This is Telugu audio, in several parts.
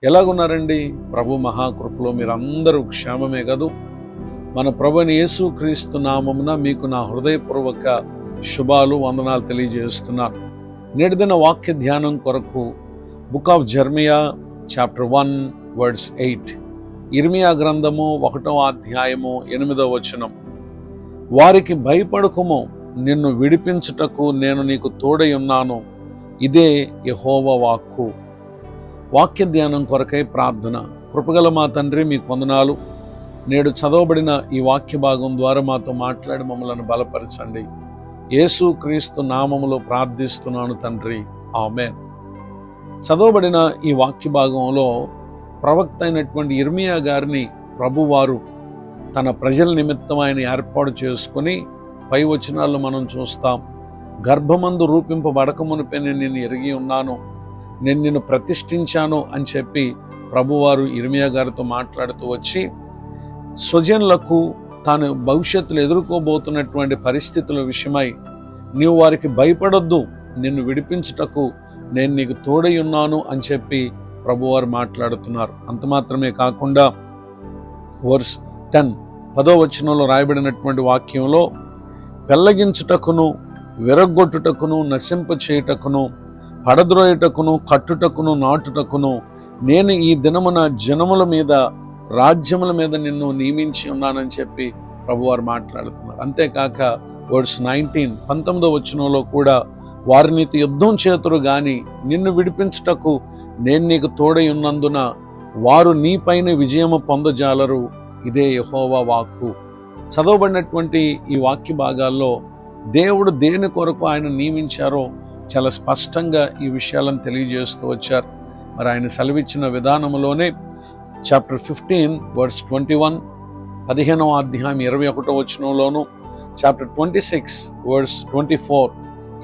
ఎలాగున్నారండి? ప్రభు మహాకృపలో మీరందరూ క్షేమమే కదూ? మన ప్రభుని యేసు క్రీస్తు నామమున మీకు నా హృదయపూర్వక శుభాలు, వందనాలు తెలియజేస్తున్నాను. నేటిదిన వాక్య ధ్యానం కొరకు book of Jeremiah chapter 1 words 8, ఇర్మియా గ్రంథము 1వ అధ్యాయము 8వ వచనం. వారికి భయపడకుము, నిన్ను విడిపించుటకు నేను నీకు తోడై ఉన్నాను, ఇదే యెహోవా వాక్కు. వాక్య ధ్యానం కొరకై ప్రార్థన. కృపగల మా తండ్రి, మీకు వందనాలు. నేడు చదవబడిన ఈ వాక్య భాగం ద్వారా మాతో మాట్లాడి మమ్మలను బలపరచండి. యేసు క్రీస్తు నామములో ప్రార్థిస్తున్నాను తండ్రి, ఆమేన్. చదవబడిన ఈ వాక్య భాగంలో ప్రవక్త అయినటువంటి ఇర్మియా గారిని ప్రభువారు తన ప్రజల నిమిత్తం ఆయన ఏర్పాటు చేసుకుని పై వచనాల్లో మనం చూస్తాం. గర్భమందు రూపింపబడకమునిపై నేను నిన్ను ఎరిగి ఉన్నాను, నేను నిన్ను ప్రతిష్ఠించాను అని చెప్పి ప్రభువారు ఇర్మియా గారితో మాట్లాడుతూ వచ్చి, స్వజనులకు తాను భవిష్యత్తులో ఎదుర్కోబోతున్నటువంటి పరిస్థితుల విషయమై నీవు వారికి భయపడొద్దు, నిన్ను విడిపించుటకు నేను నీకు తోడై ఉన్నాను అని చెప్పి ప్రభువారు మాట్లాడుతున్నారు. అంత మాత్రమే కాకుండా వర్స్ 10 10వ వచనంలో రాయబడినటువంటి వాక్యంలో, పెళ్లగించుటకును విరగొట్టుటకును నశింప చేయుటకును పడద్రోయుటకును కట్టుటకును నాటుటకును నేను ఈ దినమున జనముల మీద రాజ్యముల మీద నిన్ను నియమించి ఉన్నానని చెప్పి ప్రభువారు మాట్లాడుతున్నారు. అంతేకాక వర్డ్స్ 19వ వచనంలో కూడా, వారు నీతో యుద్ధం చేతురు గాని నిన్ను విడిపించుటకు నేను నీకు తోడై ఉన్నందున వారు నీపైన విజయము పొందజాలరు, ఇదే యెహోవా వాక్కు. చదవబడినటువంటి ఈ వాక్య భాగాల్లో దేవుడు దేని కొరకు ఆయన నియమించారో చాలా స్పష్టంగా ఈ విషయాలను తెలియజేస్తూ వచ్చారు. మరి ఆయన సెలవిచ్చిన విధానంలోనే చాప్టర్ 15 వర్డ్స్ 21, 15వ అధ్యాయం 21వ వచనంలోను, చాప్టర్ 26 వర్డ్స్ 24,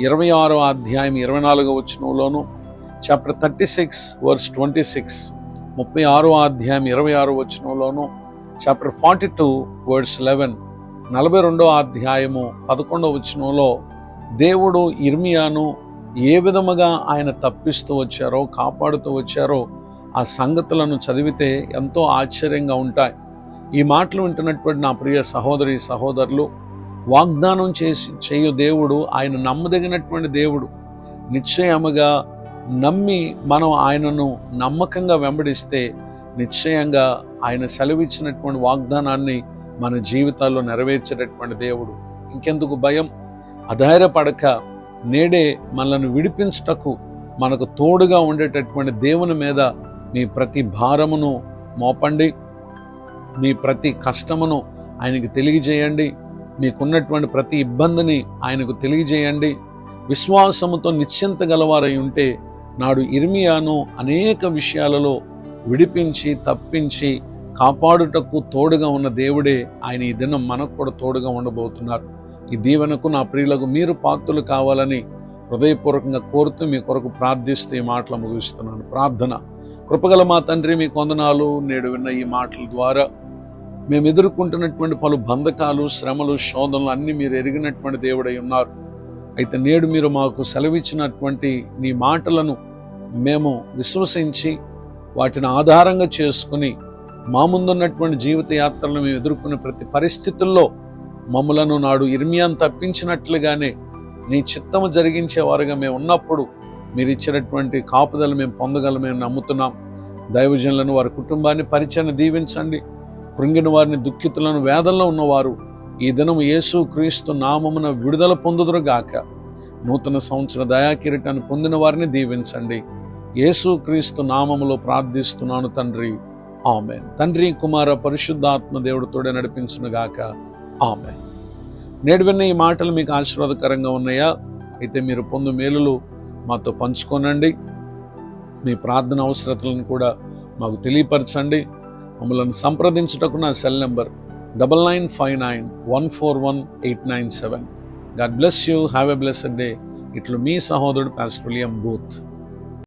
26వ అధ్యాయం 24వ వచనంలోను, చాప్టర్ 36 వర్డ్స్ 26, 36వ అధ్యాయం 26వ వచనంలోను, చాప్టర్ 42 వర్డ్స్ 11, 42వ అధ్యాయము 11వ వచనంలో దేవుడు ఇర్మియాను ఏ విధముగా ఆయన తప్పిస్తూ వచ్చారో, కాపాడుతూ వచ్చారో ఆ సంగతులను చదివితే ఎంతో ఆశ్చర్యంగా ఉంటాయి. ఈ మాటలు వింటున్నటువంటి నా ప్రియ సహోదరి సహోదరులు, వాగ్దానం చేయు దేవుడు ఆయన నమ్మదగినటువంటి దేవుడు. నిశ్చయముగా నమ్మి మనం ఆయనను నమ్మకంగా వెంబడిస్తే నిశ్చయంగా ఆయన సెలవిచ్చినటువంటి వాగ్దానాన్ని మన జీవితాల్లో నెరవేర్చేటటువంటి దేవుడు. ఇంకెందుకు భయం? అధైర్యపడక నేడే మనల్ని విడిపించుటకు మనకు తోడుగా ఉండేటటువంటి దేవుని మీద మీ ప్రతి భారమును మోపండి, మీ ప్రతి కష్టమును ఆయనకు తెలియజేయండి, మీకున్నటువంటి ప్రతి ఇబ్బందిని ఆయనకు తెలియజేయండి. విశ్వాసముతో నిశ్చింత గలవారై ఉంటే నాడు ఇర్మియాను అనేక విషయాలలో విడిపించి తప్పించి కాపాడుటకు తోడుగా ఉన్న దేవుడే ఆయన ఈ దినం మనకు కూడా తోడుగా ఉండబోతున్నారు. ఈ దీవెనకు నా ప్రియులకు మీరు పాత్రులు కావాలని హృదయపూర్వకంగా కోరుతూ మీ కొరకు ప్రార్థిస్తూ ఈ మాటలు ముగిస్తున్నాను. ప్రార్థన. కృపగల మా తండ్రి, మీకు వందనాలు. నేడు విన్న ఈ మాటల ద్వారా మేము ఎదుర్కొంటున్నటువంటి పలు బంధకాలు, శ్రమలు, శోధనలు అన్నీ మీరు ఎరిగినటువంటి దేవుడై ఉన్నారు. అయితే నేడు మీరు మాకు సెలవిచ్చినటువంటి నీ మాటలను మేము విశ్వసించి వాటిని ఆధారంగా చేసుకుని మా ముందున్నటువంటి జీవిత యాత్రలను మేము ఎదుర్కొనే ప్రతి పరిస్థితుల్లో మమ్మలను నాడు ఇర్మియాను తప్పించినట్లుగానే నీ చిత్తము జరిగించేవారుగా మేము ఉన్నప్పుడు మీరు ఇచ్చినటువంటి కాపుదలు మేము పొందగలమని నమ్ముతున్నాం. దైవజనులను, వారి కుటుంబాన్ని, పరిచయాన్ని దీవించండి. కృంగిన వారిని, దుఃఖితులను, వేదనలో ఉన్నవారు ఈ దినం యేసు క్రీస్తు నామమున విడుదల పొందుదురుగాక. నూతన సంవత్సర దయాకిరీటాన్ని పొందిన వారిని దీవించండి. యేసు క్రీస్తు నామములో ప్రార్థిస్తున్నాను తండ్రి, ఆమేన్. తండ్రి, కుమార, పరిశుద్ధాత్మ దేవుడు తోడే నడిపించునుగాక, ఆమేన్. నేడు విన్న ఈ మాటలు మీకు ఆశీర్వాదకరంగా ఉన్నాయా? అయితే మీరు పొందు మేలులు మాతో పంచుకోనండి. మీ ప్రార్థన అవసరతలను కూడా మాకు తెలియపరచండి. మమ్మల్ని సంప్రదించుటకు నా cell number 9959141897. God bless you. Have a blessed day. ఇట్లు మీ సహోదరుడు పాస్టర్ విలియం బూత్.